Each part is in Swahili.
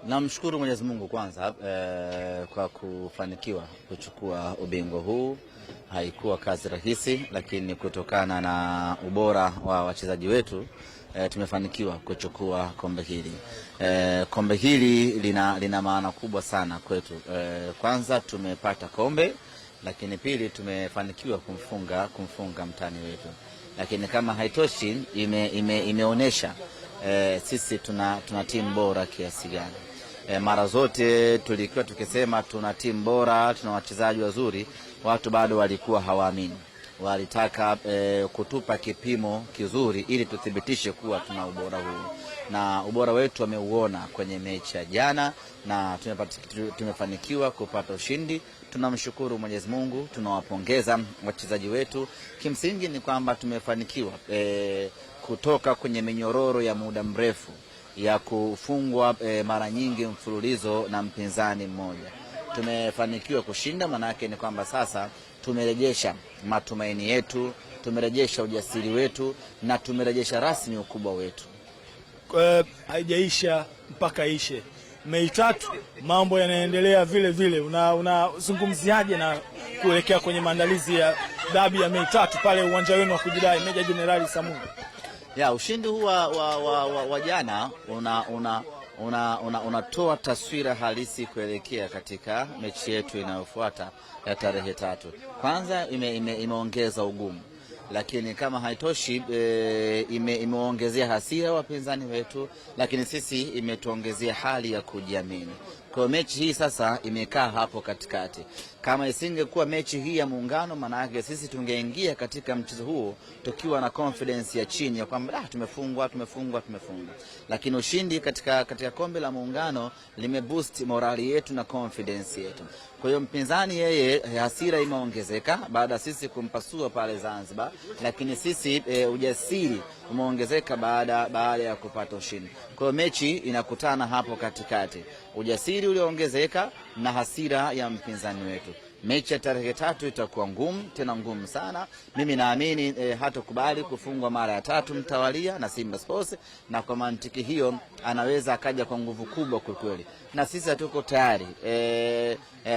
Namshukuru Mwenyezi Mungu kwanza kwa kufanikiwa kuchukua ubingwa huu. Haikuwa kazi rahisi, lakini kutokana na ubora wa wachezaji wetu tumefanikiwa kuchukua kombe hili. Kombe hili lina maana kubwa sana kwetu. Kwanza tumepata kombe, lakini pili tumefanikiwa kumfunga mtani wetu. Lakini kama haitoshi, imeonesha sisi tuna timu bora kiasi gani. Mara zote tulikuwa tukisema tuna timu bora, tuna wachezaji wazuri, watu bado walikuwa hawaamini. Walitaka kutupa kipimo kizuri ili tuthibitishe kuwa tuna ubora huu. Na ubora wetu wameuona kwenye mechi ya jana na tumefanikiwa kupata ushindi. Tunamshukuru Mwenyezi Mungu, tunawapongeza wachezaji wetu. Kimsingi ni kwamba tumefanikiwa kutoka kwenye minyororo ya muda mrefu ya kufungwa mara nyingi mfululizo na mpinzani mmoja. Tumefanikiwa kushinda, maana yake ni kwamba sasa tumerejesha matumaini yetu, tumerejesha ujasiri wetu na tumerejesha rasmi ukubwa wetu. Haijaisha mpaka ishe. Mei 3 mambo yanaendelea vile vile. Unazungumziaje na kuelekea kwenye maandalizi ya dabi ya Mei 3 pale uwanja wenu wa kujidai Meja Jenerali Samunga? Ushindi huu wa jana unatoa taswira halisi kuelekea katika mechi yetu inayofuata ya tarehe 3. Kwanza imeongeza ugumu, lakini kama haitoshi imeongezea hasira wapinzani wetu, lakini sisi imetuongezea hali ya kujiamini. Kwa mechi hii sasa imekaa hapo katikati. Kama isingekuwa mechi hii ya Muungano, maana yake sisi tungeingia katika mchezo huo tukiwa na confidence ya chini ya kwamba tumefungwa. Lakini ushindi katika kombe la Muungano limeboost morali yetu na confidence yetu. Kwa hiyo mpinzani yeye hasira imeongezeka baada sisi kumpasua pale Zanzibar, lakini sisi ujasiri umeongezeka baada ya kupata ushindi. Kwa hiyo mechi inakutana hapo katikati. Ujasiri ulioongezeka na hasira ya mpinzani wetu. Mechi ya tarehe 3 itakuwa ngumu, tena ngumu sana. Mimi naamini hatakubali kufungwa mara ya 3 mtawalia na Simba Sports, na kwa mantiki hiyo anaweza akaja kwa nguvu kubwa kweli. Na sisi tuko tayari.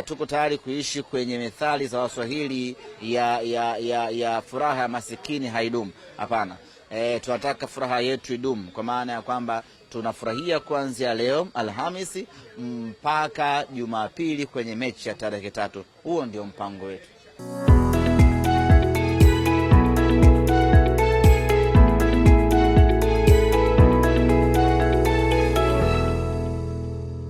Tuko tayari kuishi kwenye methali za Waswahili ya furaha ya masikini haidumu. Hapana. Tunataka furaha yetu idumu, kwa maana ya kwamba tunafurahia kuanzia leo Alhamisi mpaka Jumapili kwenye mechi ya tarehe 3. Huo ndio mpango wetu.